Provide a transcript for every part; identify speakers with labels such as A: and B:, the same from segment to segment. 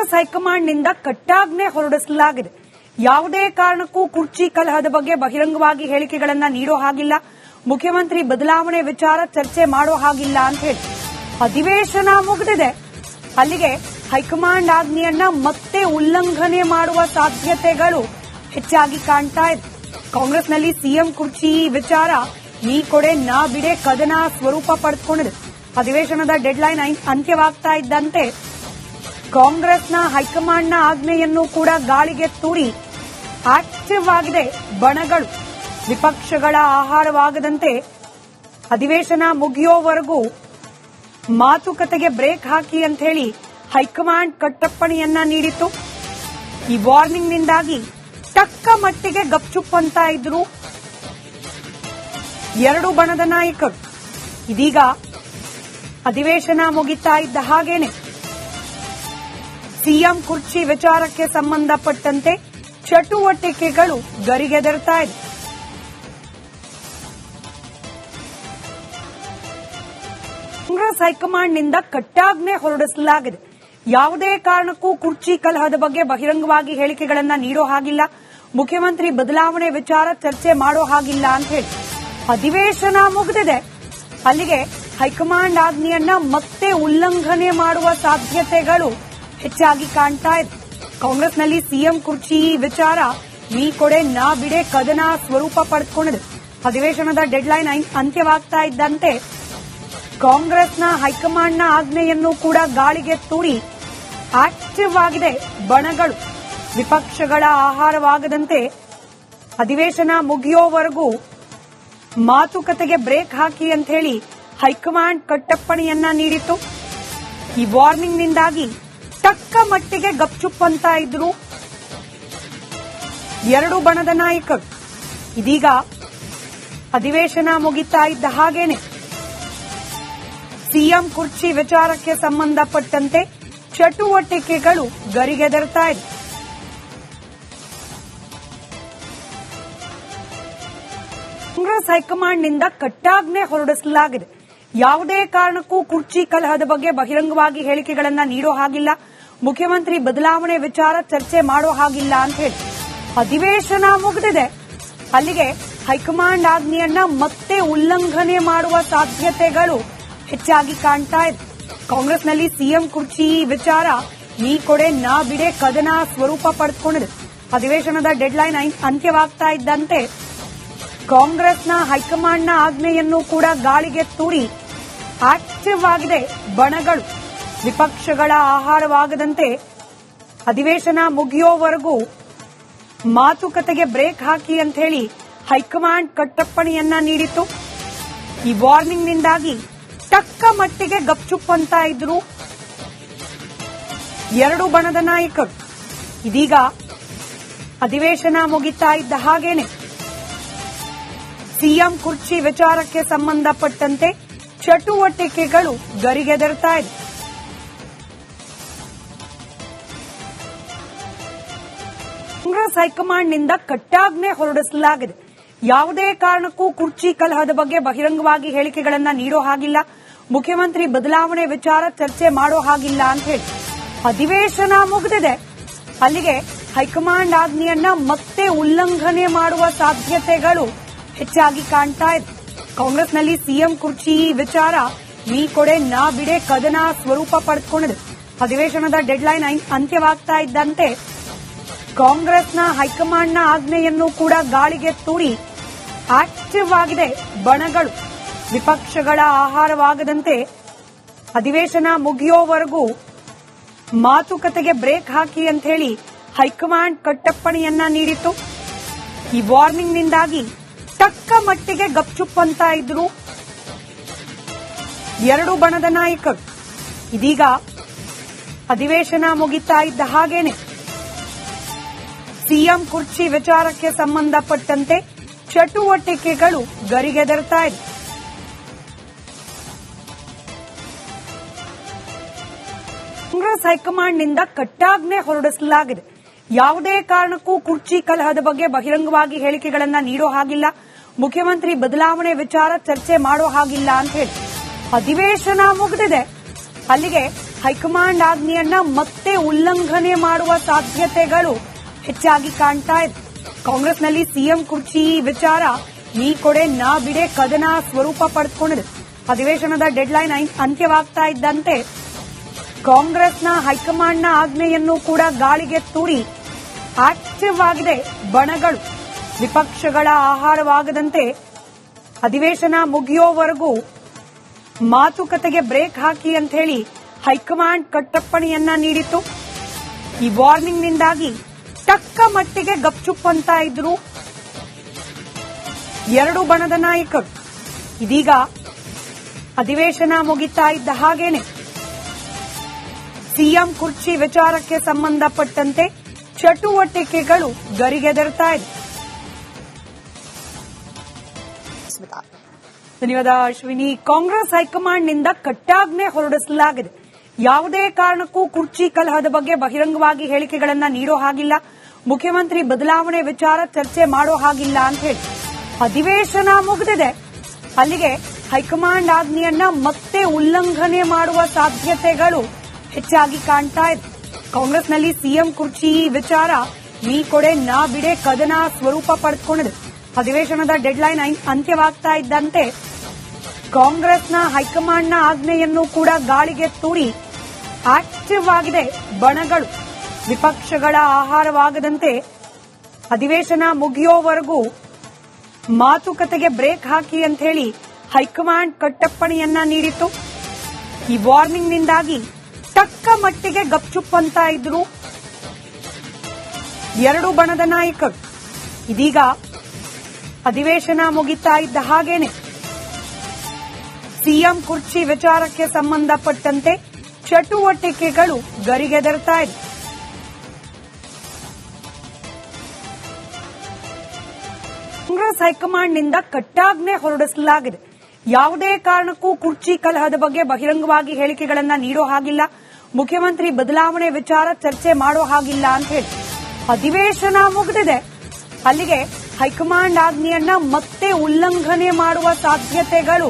A: ಕಾಂಗ್ರೆಸ್ ಹೈಕಮಾಂಡ್ನಿಂದ ಕಟ್ಟಾಜ್ಞೆ ಹೊರಡಿಸಲಾಗಿದೆ. ಯಾವುದೇ ಕಾರಣಕ್ಕೂ ಕುರ್ಚಿ ಕಲಹದ ಬಗ್ಗೆ ಬಹಿರಂಗವಾಗಿ ಹೇಳಿಕೆಗಳನ್ನ ನೀಡೋ ಹಾಗಿಲ್ಲ, ಮುಖ್ಯಮಂತ್ರಿ ಬದಲಾವಣೆ ವಿಚಾರ ಚರ್ಚೆ ಮಾಡೋ ಹಾಗಿಲ್ಲ ಅಂತ ಹೇಳಿ ಅಧಿವೇಶನ ಮುಗಿದಿದೆ. ಅಲ್ಲಿಗೆ ಹೈಕಮಾಂಡ್ ಆಜ್ಞೆಯನ್ನ ಮತ್ತೆ ಉಲ್ಲಂಘನೆ ಮಾಡುವ ಸಾಧ್ಯತೆಗಳು ಹೆಚ್ಚಾಗಿ ಕಾಣ್ತಾ ಇದೆ. ಕಾಂಗ್ರೆಸ್ನಲ್ಲಿ ಸಿಎಂ ಕುರ್ಚಿ ವಿಚಾರ ನೀ ಕೊಡೆ ನಾ ಬಿಡೆ ಕದನ ಸ್ವರೂಪ ಪಡೆದುಕೊಂಡಿದೆ. ಅಧಿವೇಶನದ ಡೆಡ್ಲೈನ್ ಅಂತ್ಯವಾಗ್ತಾ ಇದ್ದಂತೆ ಕಾಂಗ್ರೆಸ್ನ ಹೈಕಮಾಂಡ್ನ ಆಜ್ಞೆಯನ್ನು ಕೂಡ ಗಾಳಿಗೆ ತೂರಿ ಆಕ್ಟಿವ್ ಆಗಿದೆ ಬಣಗಳು. ವಿಪಕ್ಷಗಳ ಆಹಾರವಾಗದಂತೆ ಅಧಿವೇಶನ ಮುಗಿಯೋವರೆಗೂ ಮಾತುಕತೆಗೆ ಬ್ರೇಕ್ ಹಾಕಿ ಅಂತ ಹೇಳಿ ಹೈಕಮಾಂಡ್ ಕಟ್ಟಪ್ಪಣೆಯನ್ನ ನೀಡಿತ್ತು. ಈ ವಾರ್ನಿಂಗ್ನಿಂದಾಗಿ ತಕ್ಕ ಮಟ್ಟಿಗೆ ಗಪ್ಚುಪ್ ಅಂತ ಇದ್ರು ಎರಡು ಬಣದ ನಾಯಕರು. ಇದೀಗ ಅಧಿವೇಶನ ಮುಗಿತಾ ಇದ್ದ ಹಾಗೇನೆ ಸಿಎಂ ಕುರ್ಚಿ ವಿಚಾರಕ್ಕೆ ಸಂಬಂಧಪಟ್ಟಂತೆ ಚಟುವಟಿಕೆಗಳು ಗರಿಗೆದರ್ತಾ ಇದೆ. ಕಾಂಗ್ರೆಸ್ ಹೈಕಮಾಂಡ್ನಿಂದ ಕಟ್ಟಾಜ್ಞೆ ಹೊರಡಿಸಲಾಗಿದೆ. ಯಾವುದೇ ಕಾರಣಕ್ಕೂ ಕುರ್ಚಿ ಕಲಹದ ಬಗ್ಗೆ ಬಹಿರಂಗವಾಗಿ ಹೇಳಿಕೆಗಳನ್ನ ನೀಡೋ ಹಾಗಿಲ್ಲ, ಮುಖ್ಯಮಂತ್ರಿ ಬದಲಾವಣೆ ವಿಚಾರ ಚರ್ಚೆ ಮಾಡೋ ಹಾಗಿಲ್ಲ ಅಂತ ಹೇಳಿ ಅಧಿವೇಶನ ಮುಗಿದಿದೆ. ಅಲ್ಲಿಗೆ ಹೈಕಮಾಂಡ್ ಆಜ್ಞೆಯನ್ನ ಮತ್ತೆ ಉಲ್ಲಂಘನೆ ಮಾಡುವ ಸಾಧ್ಯತೆಗಳು ಹೆಚ್ಚಾಗಿ ಕಾಣ್ತಾ ಇದೆ. ಕಾಂಗ್ರೆಸ್ನಲ್ಲಿ ಸಿಎಂ ಕುರ್ಚಿ ವಿಚಾರ ನೀ ಕೊಡೆ ನಾ ಬಿಡೆ ಕದನ ಸ್ವರೂಪ ಪಡೆದುಕೊಂಡಿದೆ. ಅಧಿವೇಶನದ ಡೆಡ್ಲೈನ್ ಅಂತ್ಯವಾಗ್ತಾ ಇದ್ದಂತೆ ಕಾಂಗ್ರೆಸ್ನ ಹೈಕಮಾಂಡ್ನ ಆಜ್ಞೆಯನ್ನು ಕೂಡ ಗಾಳಿಗೆ ತೂರಿ ಆಕ್ಟಿವ್ ಆಗಿದೆ ಬಣಗಳು. ವಿಪಕ್ಷಗಳ ಆಹಾರವಾಗದಂತೆ ಅಧಿವೇಶನ ಮುಗಿಯೋವರೆಗೂ ಮಾತುಕತೆಗೆ ಬ್ರೇಕ್ ಹಾಕಿ ಅಂತ ಹೇಳಿ ಹೈಕಮಾಂಡ್ ಕಟ್ಟಪ್ಪಣೆಯನ್ನ ನೀಡಿತ್ತು. ಈ ವಾರ್ನಿಂಗ್ನಿಂದಾಗಿ ತಕ್ಕ ಮಟ್ಟಿಗೆ ಗಪ್ಚುಪ್ ಅಂತ ಇದ್ರು ಎರಡು ಬಣದ ನಾಯಕರು. ಇದೀಗ ಅಧಿವೇಶನ ಮುಗಿತಾ ಇದ್ದ ಹಾಗೇನೆ ಸಿಎಂ ಕುರ್ಚಿ ವಿಚಾರಕ್ಕೆ ಸಂಬಂಧಪಟ್ಟಂತೆ ಚಟುವಟಿಕೆಗಳು ಗರಿಗೆದರ್ತಾ ಇದೆ. ಕಾಂಗ್ರೆಸ್ ಹೈಕಮಾಂಡ್ನಿಂದ ಕಟ್ಟಾಜ್ಞೆ ಹೊರಡಿಸಲಾಗಿದೆ. ಯಾವುದೇ ಕಾರಣಕ್ಕೂ ಕುರ್ಚಿ ಕಲಹದ ಬಗ್ಗೆ ಬಹಿರಂಗವಾಗಿ ಹೇಳಿಕೆಗಳನ್ನ ನೀಡೋ ಹಾಗಿಲ್ಲ, ಮುಖ್ಯಮಂತ್ರಿ ಬದಲಾವಣೆ ವಿಚಾರ ಚರ್ಚೆ ಮಾಡೋ ಹಾಗಿಲ್ಲ ಅಂತ ಹೇಳಿ ಅಧಿವೇಶನ ಮುಗಿದಿದೆ. ಅಲ್ಲಿಗೆ ಹೈಕಮಾಂಡ್ ಆಜ್ಞೆಯನ್ನ ಮತ್ತೆ ಉಲ್ಲಂಘನೆ ಮಾಡುವ ಸಾಧ್ಯತೆಗಳು ಹೆಚ್ಚಾಗಿ ಕಾಣ್ತಾ ಇದೆ. ಕಾಂಗ್ರೆಸ್ನಲ್ಲಿ ಸಿಎಂ ಕುರ್ಚಿ ವಿಚಾರ ನೀ ಕೊಡೆ ನಾ ಬಿಡೆ ಕದನ ಸ್ವರೂಪ ಪಡೆದುಕೊಂಡಿದೆ. ಅಧಿವೇಶನದ ಡೆಡ್ಲೈನ್ ಅಂತ್ಯವಾಗ್ತಾ ಇದ್ದಂತೆ ಕಾಂಗ್ರೆಸ್ನ ಹೈಕಮಾಂಡ್ನ ಆಜ್ಞೆಯನ್ನು ಕೂಡ ಗಾಳಿಗೆ ತೂರಿ ಆಕ್ಟಿವ್ ಆಗಿದೆ ಬಣಗಳು. ವಿಪಕ್ಷಗಳ ಆಹಾರವಾಗದಂತೆ ಅಧಿವೇಶನ ಮುಗಿಯೋವರೆಗೂ ಮಾತುಕತೆಗೆ ಬ್ರೇಕ್ ಹಾಕಿ ಅಂತ ಹೇಳಿ ಹೈಕಮಾಂಡ್ ಕಟ್ಟಪ್ಪಣೆಯನ್ನ ನೀಡಿತ್ತು. ಈ ವಾರ್ನಿಂಗ್ನಿಂದಾಗಿ ತಕ್ಕ ಮಟ್ಟಿಗೆ ಗಪ್ಚುಪ್ ಅಂತ ಇದ್ರು ಎರಡು ಬಣದ ನಾಯಕರು. ಇದೀಗ ಅಧಿವೇಶನ ಮುಗಿತಾ ಇದ್ದ ಹಾಗೇನೆ ಸಿಎಂ ಕುರ್ಚಿ ವಿಚಾರಕ್ಕೆ ಸಂಬಂಧಪಟ್ಟಂತೆ ಚಟುವಟಿಕೆಗಳು ಗರಿಗೆದರ್ತಾ ಇದೆ. ಕಾಂಗ್ರೆಸ್ ಹೈಕಮಾಂಡ್ನಿಂದ ಕಟ್ಟಾಜ್ಞೆ ಹೊರಡಿಸಲಾಗಿದೆ. ಯಾವುದೇ ಕಾರಣಕ್ಕೂ ಕುರ್ಚಿ ಕಲಹದ ಬಗ್ಗೆ ಬಹಿರಂಗವಾಗಿ ಹೇಳಿಕೆಗಳನ್ನ ನೀಡೋ ಹಾಗಿಲ್ಲ, ಮುಖ್ಯಮಂತ್ರಿ ಬದಲಾವಣೆ ವಿಚಾರ ಚರ್ಚೆ ಮಾಡೋ ಹಾಗಿಲ್ಲ ಅಂತ ಹೇಳಿ ಅಧಿವೇಶನ ಮುಗಿದಿದೆ. ಅಲ್ಲಿಗೆ ಹೈಕಮಾಂಡ್ ಆಜ್ಞೆಯನ್ನ ಮತ್ತೆ ಉಲ್ಲಂಘನೆ ಮಾಡುವ ಸಾಧ್ಯತೆಗಳು ಹೆಚ್ಚಾಗಿ ಕಾಣ್ತಾ ಇದೆ. ಕಾಂಗ್ರೆಸ್ನಲ್ಲಿ ಸಿಎಂ ಕುರ್ಚಿ ವಿಚಾರ ನೀ ಕೊಡೆ ನಾ ಬಿಡೆ ಕದನ ಸ್ವರೂಪ ಪಡೆದುಕೊಂಡಿದೆ. ಅಧಿವೇಶನದ ಡೆಡ್ಲೈನ್ ಅಂತ್ಯವಾಗ್ತಾ ಇದ್ದಂತೆ ಕಾಂಗ್ರೆಸ್ನ ಹೈಕಮಾಂಡ್ನ ಆಜ್ಞೆಯನ್ನು ಕೂಡ ಗಾಳಿಗೆ ತೂರಿ ಆಕ್ಟಿವ್ ಆಗಿದೆ ಬಣಗಳು. ವಿಪಕ್ಷಗಳ ಆಹಾರವಾಗದಂತೆ ಅಧಿವೇಶನ ಮುಗಿಯೋವರೆಗೂ ಮಾತುಕತೆಗೆ ಬ್ರೇಕ್ ಹಾಕಿ ಅಂತ ಹೇಳಿ ಹೈಕಮಾಂಡ್ ಕಟ್ಟಪ್ಪಣೆಯನ್ನ ನೀಡಿತ್ತು. ಈ ವಾರ್ನಿಂಗ್ನಿಂದಾಗಿ ತಕ್ಕ ಮಟ್ಟಿಗೆ ಗಪ್ಚುಪ್ ಅಂತ ಇದ್ರು ಎರಡು ಬಣದ ನಾಯಕರು. ಇದೀಗ ಅಧಿವೇಶನ ಮುಗಿತಾ ಇದ್ದ ಹಾಗೇನೆ ಸಿಎಂ ಕುರ್ಚಿ ವಿಚಾರಕ್ಕೆ ಸಂಬಂಧಪಟ್ಟಂತೆ ಚಟುವಟಿಕೆಗಳು ಗರಿಗೆದರ್ತಾ ಇದೆ. ಕಾಂಗ್ರೆಸ್ ಹೈಕಮಾಂಡ್ನಿಂದ ಕಟ್ಟಾಜ್ಞೆ ಹೊರಡಿಸಲಾಗಿದೆ. ಯಾವುದೇ ಕಾರಣಕ್ಕೂ ಕುರ್ಚಿ ಕಲಹದ ಬಗ್ಗೆ ಬಹಿರಂಗವಾಗಿ ಹೇಳಿಕೆಗಳನ್ನ ನೀಡೋ ಹಾಗಿಲ್ಲ, ಮುಖ್ಯಮಂತ್ರಿ ಬದಲಾವಣೆ ವಿಚಾರ ಚರ್ಚೆ ಮಾಡೋ ಹಾಗಿಲ್ಲ ಅಂತ ಹೇಳಿ ಅಧಿವೇಶನ ಮುಗಿದಿದೆ. ಅಲ್ಲಿಗೆ ಹೈಕಮಾಂಡ್ ಆಜ್ಞೆಯನ್ನ ಮತ್ತೆ ಉಲ್ಲಂಘನೆ ಮಾಡುವ ಸಾಧ್ಯತೆಗಳು ಹೆಚ್ಚಾಗಿ ಕಾಣ್ತಾ ಇದೆ. ಕಾಂಗ್ರೆಸ್ನಲ್ಲಿ ಸಿಎಂ ಕುರ್ಚಿ ವಿಚಾರ ನೀ ಕೊಡೆ ನಾ ಬಿಡೆ ಕದನ ಸ್ವರೂಪ ಪಡೆದುಕೊಂಡಿದೆ. ಅಧಿವೇಶನದ ಡೆಡ್ಲೈನ್ ಅಂತ್ಯವಾಗ್ತಾ ಇದ್ದಂತೆ ಕಾಂಗ್ರೆಸ್ನ ಹೈಕಮಾಂಡ್ನ ಆಜ್ಞೆಯನ್ನು ಕೂಡ ಗಾಳಿಗೆ ತೂರಿ ಆಕ್ಟಿವ್ ಆಗಿದೆ ಬಣಗಳು. ವಿಪಕ್ಷಗಳ ಆಹಾರವಾಗದಂತೆ ಅಧಿವೇಶನ ಮುಗಿಯೋವರೆಗೂ ಮಾತುಕತೆಗೆ ಬ್ರೇಕ್ ಹಾಕಿ ಅಂತ ಹೇಳಿ ಹೈಕಮಾಂಡ್ ಕಟ್ಟಪ್ಪಣೆಯನ್ನ ನೀಡಿತ್ತು. ಈ ವಾರ್ನಿಂಗ್ನಿಂದಾಗಿ ತಕ್ಕ ಮಟ್ಟಿಗೆ ಗಪ್ಚುಪ್ ಅಂತ ಇದ್ರು ಎರಡು ಬಣದ ನಾಯಕರು. ಇದೀಗ ಅಧಿವೇಶನ ಮುಗಿತಾ ಇದ್ದ ಹಾಗೇನೆ ಸಿಎಂ ಕುರ್ಚಿ ವಿಚಾರಕ್ಕೆ ಸಂಬಂಧಪಟ್ಟಂತೆ ಚಟುವಟಿಕೆಗಳು ಗರಿಗೆದರ್ತಾ ಇದೆ. ಧನ್ಯವಾದ ಅಶ್ವಿನಿ. ಕಾಂಗ್ರೆಸ್ ಹೈಕಮಾಂಡ್ನಿಂದ ಕಟ್ಟಾಜ್ಞೆ ಹೊರಡಿಸಲಾಗಿದೆ. ಯಾವುದೇ ಕಾರಣಕ್ಕೂ ಕುರ್ಚಿ ಕಲಹದ ಬಗ್ಗೆ ಬಹಿರಂಗವಾಗಿ ಹೇಳಿಕೆಗಳನ್ನ ನೀಡೋ ಹಾಗಿಲ್ಲ, ಮುಖ್ಯಮಂತ್ರಿ ಬದಲಾವಣೆ ವಿಚಾರ ಚರ್ಚೆ ಮಾಡೋ ಹಾಗಿಲ್ಲ ಅಂತ ಹೇಳಿ ಅಧಿವೇಶನ ಮುಗಿದಿದೆ. ಅಲ್ಲಿಗೆ ಹೈಕಮಾಂಡ್ ಆಜ್ಞೆಯನ್ನ ಮತ್ತೆ ಉಲ್ಲಂಘನೆ ಮಾಡುವ ಸಾಧ್ಯತೆಗಳು ಹೆಚ್ಚಾಗಿ ಕಾಣ್ತಾ ಇದೆ. ಕಾಂಗ್ರೆಸ್ನಲ್ಲಿ ಸಿಎಂ ಕುರ್ಚಿ ವಿಚಾರ ನೀ ಕೊಡೆ ನಾ ಬಿಡೆ ಕದನ ಸ್ವರೂಪ ಪಡೆದುಕೊಂಡಿದೆ. ಅಧಿವೇಶನದ ಡೆಡ್ಲೈನ್ ಅಂತ್ಯವಾಗ್ತಾ ಇದ್ದಂತೆ ಕಾಂಗ್ರೆಸ್ನ ಹೈಕಮಾಂಡ್ನ ಆಜ್ಞೆಯನ್ನು ಕೂಡ ಗಾಳಿಗೆ ತೂರಿ ಆಕ್ಟಿವ್ ಆಗಿದೆ ಬಣಗಳು. ವಿಪಕ್ಷಗಳ ಆಹಾರವಾಗದಂತೆ ಅಧಿವೇಶನ ಮುಗಿಯೋವರೆಗೂ ಮಾತುಕತೆಗೆ ಬ್ರೇಕ್ ಹಾಕಿ ಅಂತ ಹೇಳಿ ಹೈಕಮಾಂಡ್ ಕಟ್ಟಪ್ಪಣೆಯನ್ನ ನೀಡಿತ್ತು. ಈ ವಾರ್ನಿಂಗ್ನಿಂದಾಗಿ ತಕ್ಕ ಮಟ್ಟಿಗೆ ಗಪ್ಚುಪ್ ಅಂತ ಇದ್ರು ಎರಡು ಬಣದ ನಾಯಕರು. ಇದೀಗ ಅಧಿವೇಶನ ಮುಗಿತಾ ಇದ್ದ ಹಾಗೇನೆ ಸಿಎಂ ಕುರ್ಚಿ ವಿಚಾರಕ್ಕೆ ಸಂಬಂಧಪಟ್ಟಂತೆ ಚಟುವಟಿಕೆಗಳು ಗರಿಗೆದರ್ತಾ ಇದೆ. ಕಾಂಗ್ರೆಸ್ ಹೈಕಮಾಂಡ್ನಿಂದ ಕಟ್ಟಾಜ್ಞೆ ಹೊರಡಿಸಲಾಗಿದೆ. ಯಾವುದೇ ಕಾರಣಕ್ಕೂ ಕುರ್ಚಿ ಕಲಹದ ಬಗ್ಗೆ ಬಹಿರಂಗವಾಗಿ ಹೇಳಿಕೆಗಳನ್ನ ನೀಡೋ ಹಾಗಿಲ್ಲ, ಮುಖ್ಯಮಂತ್ರಿ ಬದಲಾವಣೆ ವಿಚಾರ ಚರ್ಚೆ ಮಾಡೋ ಹಾಗಿಲ್ಲ ಅಂತ ಹೇಳಿ ಅಧಿವೇಶನ ಮುಗಿದಿದೆ. ಅಲ್ಲಿಗೆ ಹೈಕಮಾಂಡ್ ಆಜ್ಞೆಯನ್ನ ಮತ್ತೆ ಉಲ್ಲಂಘನೆ ಮಾಡುವ ಸಾಧ್ಯತೆಗಳು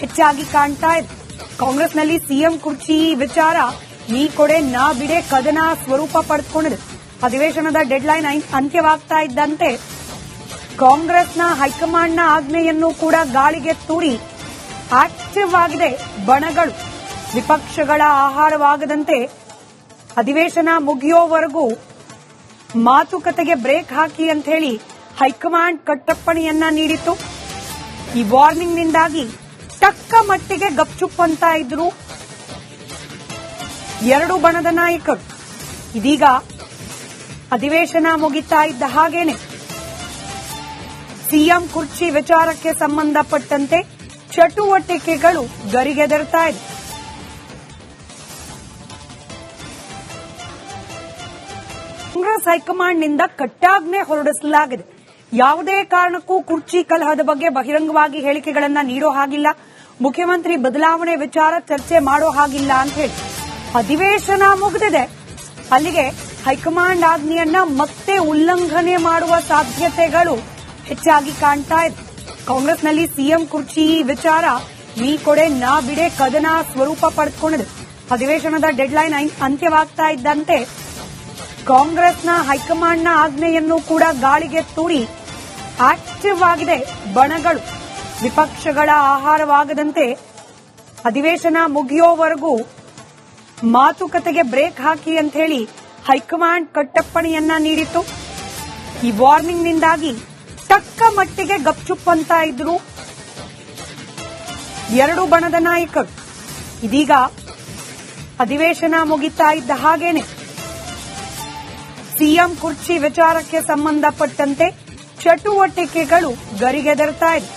A: ಹೆಚ್ಚಾಗಿ ಕಾಣ್ತಾ ಇದೆ. ಕಾಂಗ್ರೆಸ್ನಲ್ಲಿ ಸಿಎಂ ಕುರ್ಚಿ ವಿಚಾರ ನೀ ಕೊಡೆ ನಾ ಬಿಡೆ ಕದನ ಸ್ವರೂಪ ಪಡೆದುಕೊಂಡಿದೆ. ಅಧಿವೇಶನದ ಡೆಡ್ಲೈನ್ ಅಂತ್ಯವಾಗ್ತಾ ಇದ್ದಂತೆ ಕಾಂಗ್ರೆಸ್ನ ಹೈಕಮಾಂಡ್ನ ಆಜ್ಞೆಯನ್ನು ಕೂಡ ಗಾಳಿಗೆ ತೂರಿ ಆಕ್ಟಿವ್ ಆಗಿದೆ ಬಣಗಳು. ವಿಪಕ್ಷಗಳ ಆಹಾರವಾಗದಂತೆ ಅಧಿವೇಶನ ಮುಗಿಯೋವರೆಗೂ ಮಾತುಕತೆಗೆ ಬ್ರೇಕ್ ಹಾಕಿ ಅಂತ ಹೇಳಿ ಹೈಕಮಾಂಡ್ ಕಟ್ಟಪ್ಪಣೆಯನ್ನ ನೀಡಿತ್ತು. ಈ ವಾರ್ನಿಂಗ್ನಿಂದಾಗಿ ತಕ್ಕ ಮಟ್ಟಿಗೆ ಗಪ್ಚುಪ್ ಅಂತ ಇದ್ರು ಎರಡು ಬಣದ ನಾಯಕರು. ಇದೀಗ ಅಧಿವೇಶನ ಮುಗಿತಾ ಇದ್ದ ಹಾಗೇನೆ ಸಿಎಂ ಕುರ್ಚಿ ವಿಚಾರಕ್ಕೆ ಸಂಬಂಧಪಟ್ಟಂತೆ ಚಟುವಟಿಕೆಗಳು ಗರಿಗೆದರ್ತಾ ಇದೆ. ಕಾಂಗ್ರೆಸ್ ಹೈಕಮಾಂಡ್ನಿಂದ ಕಟ್ಟಾಜ್ಞೆ ಹೊರಡಿಸಲಾಗಿದೆ. ಯಾವುದೇ ಕಾರಣಕ್ಕೂ ಕುರ್ಚಿ ಕಲಹದ ಬಗ್ಗೆ ಬಹಿರಂಗವಾಗಿ ಹೇಳಿಕೆಗಳನ್ನ ನೀಡೋ ಹಾಗಿಲ್ಲ, ಮುಖ್ಯಮಂತ್ರಿ ಬದಲಾವಣೆ ವಿಚಾರ ಚರ್ಚೆ ಮಾಡೋ ಹಾಗಿಲ್ಲ ಅಂತ ಹೇಳಿ ಅಧಿವೇಶನ ಮುಗಿದಿದೆ. ಅಲ್ಲಿಗೆ ಹೈಕಮಾಂಡ್ ಆಜ್ಞೆಯನ್ನ ಮತ್ತೆ ಉಲ್ಲಂಘನೆ ಮಾಡುವ ಸಾಧ್ಯತೆಗಳು ಹೆಚ್ಚಾಗಿ ಕಾಣ್ತಾ ಇದೆ. ಕಾಂಗ್ರೆಸ್ನಲ್ಲಿ ಸಿಎಂ ಕುರ್ಚಿ ವಿಚಾರ ನೀ ಕೊಡೆ ನಾ ಬಿಡೆ ಕದನ ಸ್ವರೂಪ ಪಡೆದುಕೊಂಡಿದೆ. ಅಧಿವೇಶನದ ಡೆಡ್ಲೈನ್ ಅಂತ್ಯವಾಗ್ತಾ ಇದ್ದಂತೆ ಕಾಂಗ್ರೆಸ್ನ ಹೈಕಮಾಂಡ್ನ ಆಜ್ಞೆಯನ್ನು ಕೂಡ ಗಾಳಿಗೆ ತೂರಿ ಆಕ್ಟಿವ್ ಆಗಿದೆ ಬಣಗಳು. ವಿಪಕ್ಷಗಳ ಆಹಾರವಾಗದಂತೆ ಅಧಿವೇಶನ ಮುಗಿಯೋವರೆಗೂ ಮಾತುಕತೆಗೆ ಬ್ರೇಕ್ ಹಾಕಿ ಅಂತ ಹೇಳಿ ಹೈಕಮಾಂಡ್ ಕಟ್ಟಪ್ಪಣೆಯನ್ನ ನೀಡಿತ್ತು. ಈ ವಾರ್ನಿಂಗ್ನಿಂದಾಗಿ ತಕ್ಕ ಮಟ್ಟಿಗೆ ಗಪ್ಚುಪ್ ಅಂತ ಇದ್ರು ಎರಡು ಬಣದ ನಾಯಕರು. ಇದೀಗ ಅಧಿವೇಶನ ಮುಗಿತಾ ಇದ್ದ ಹಾಗೇನೆ ಸಿಎಂ ಕುರ್ಚಿ ವಿಚಾರಕ್ಕೆ ಸಂಬಂಧಪಟ್ಟಂತೆ ಚಟುವಟಿಕೆಗಳು ಗರಿಗೆದರ್ತಾ ಇದೆ.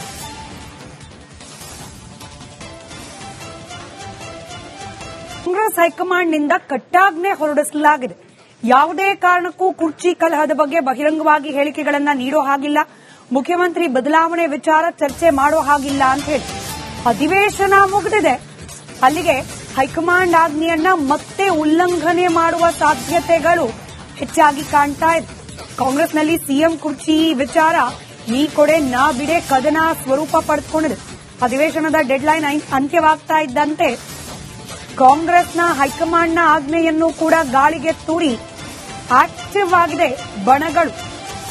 A: ಕಾಂಗ್ರೆಸ್ ಹೈಕಮಾಂಡ್ನಿಂದ ಕಟ್ಟಾಜ್ಞೆ ಹೊರಡಿಸಲಾಗಿದೆ. ಯಾವುದೇ ಕಾರಣಕ್ಕೂ ಕುರ್ಚಿ ಕಲಹದ ಬಗ್ಗೆ ಬಹಿರಂಗವಾಗಿ ಹೇಳಿಕೆಗಳನ್ನ ನೀಡೋ ಹಾಗಿಲ್ಲ, ಮುಖ್ಯಮಂತ್ರಿ ಬದಲಾವಣೆ ವಿಚಾರ ಚರ್ಚೆ ಮಾಡೋ ಹಾಗಿಲ್ಲ ಅಂತ ಹೇಳಿ ಅಧಿವೇಶನ ಮುಗಿದಿದೆ. ಅಲ್ಲಿಗೆ ಹೈಕಮಾಂಡ್ ಆಜ್ಞೆಯನ್ನ ಮತ್ತೆ ಉಲ್ಲಂಘನೆ ಮಾಡುವ ಸಾಧ್ಯತೆಗಳು ಹೆಚ್ಚಾಗಿ ಕಾಣ್ತಾ ಇದೆ. ಕಾಂಗ್ರೆಸ್ನಲ್ಲಿ ಸಿಎಂ ಕುರ್ಚಿ ವಿಚಾರ ನೀ ಕೊಡೆ ನಾ ಬಿಡೆ ಕದನ ಸ್ವರೂಪ ಪಡೆದುಕೊಂಡಿದೆ. ಅಧಿವೇಶನದ ಡೆಡ್ಲೈನ್ ಅಂತ್ಯವಾಗ್ತಾ ಇದ್ದಂತೆ ಕಾಂಗ್ರೆಸ್ನ ಹೈಕಮಾಂಡ್ನ ಆಜ್ಞೆಯನ್ನು ಕೂಡ ಗಾಳಿಗೆ ತೂರಿ ಆಕ್ಟಿವ್ ಆಗಿದೆ ಬಣಗಳು.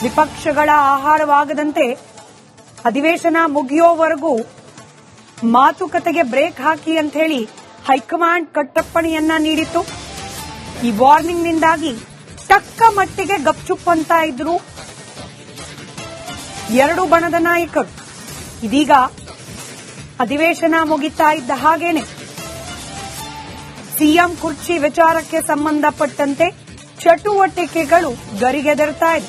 A: ವಿಪಕ್ಷಗಳ ಆಹಾರವಾಗದಂತೆ ಅಧಿವೇಶನ ಮುಗಿಯೋವರೆಗೂ ಮಾತುಕತೆಗೆ ಬ್ರೇಕ್ ಹಾಕಿ ಅಂತ ಹೇಳಿ ಹೈಕಮಾಂಡ್ ಕಟ್ಟಪ್ಪಣೆಯನ್ನ ನೀಡಿತ್ತು. ಈ ವಾರ್ನಿಂಗ್ನಿಂದಾಗಿ ತಕ್ಕ ಮಟ್ಟಿಗೆ ಗಪ್ಚುಪ್ ಅಂತ ಇದ್ರು ಎರಡು ಬಣದ ನಾಯಕರು. ಇದೀಗ ಅಧಿವೇಶನ ಮುಗಿತಾ ಇದ್ದ ಹಾಗೇನೆ ಸಿಎಂ ಕುರ್ಚಿ ವಿಚಾರಕ್ಕೆ ಸಂಬಂಧಪಟ್ಟಂತೆ ಚಟುವಟಿಕೆಗಳು ಗರಿಗೆದರ್ತಾ ಇದೆ.